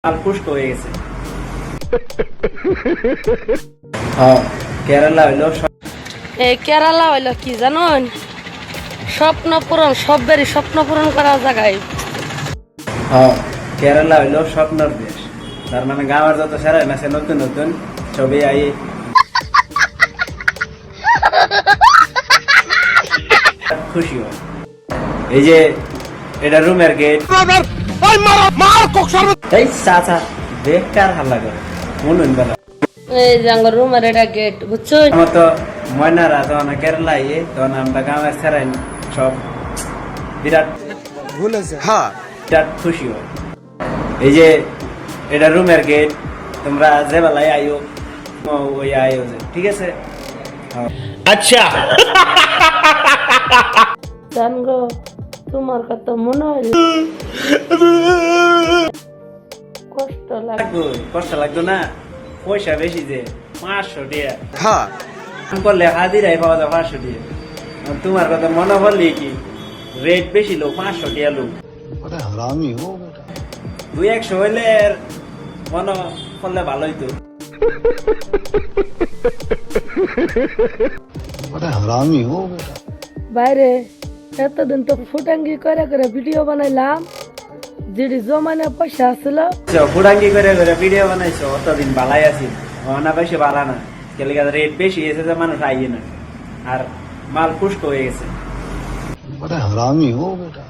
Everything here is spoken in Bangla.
মাল পুষ্ট হয়ে গেছে। হ্যাঁ, কেরালা হইলো এই কেরালা হইলো কি জানুন, স্বপ্ন পূরণ, সবেরই স্বপ্ন পূরণ করার জায়গায়। হ্যাঁ, কেরালা হইলো স্বপ্নের দেশ। তার মানে গাঁয়ের যত সারা আছে নতুন নতুন ছবি আই খুশি হয়। এই যে এটা রুমের গেট, এই চাচা বেকার হাল্লা করে মনুন বেলা এই যে আমার রুমের এটা গেট, বুঝছো? আমার তো ময়নারা তখন কেরালা ইয়ে তখন আমরা গাঁয়ের ছাড়াই সব বিরাট ভুল আছে। হ্যাঁ, বিরাট খুশি হয়। এই যে এটা রুমের গেট, তোমরা যে বেলায় আইও ওই আইও যে, ঠিক আছে? আচ্ছা জানগো, তোমার কথা মনে হয় কষ্ট লাগে। কষ্ট লাগতো না, পয়সা বেশি যে 500 টাকা হ্যাঁ, করলে হাজিরাই পাওয়া যায় 500 টাকা। তোমার কথা মনে হলে কি রেট বেশি লোক 500 টাকা লোক হারামি হো বেটা। 200 হইলে মনে করলে ভালো হইতো। হারামি হো বেটা। বাইরে এতদিন তো ফুটাঙ্গি করে করে ভিডিও বানাইলাম, যেটি জমানে পয়সা আসছিল ফুডাঙ্গি করে করে ভিডিও বানাইছো, অতদিন বালাই আছি না, বেশি বাড়া না কেলে রেট বেশি এসে যে মানুষ আইয়ে না, আর মাল পুষ্ট হয়ে গেছে। হারামি হো বেটা।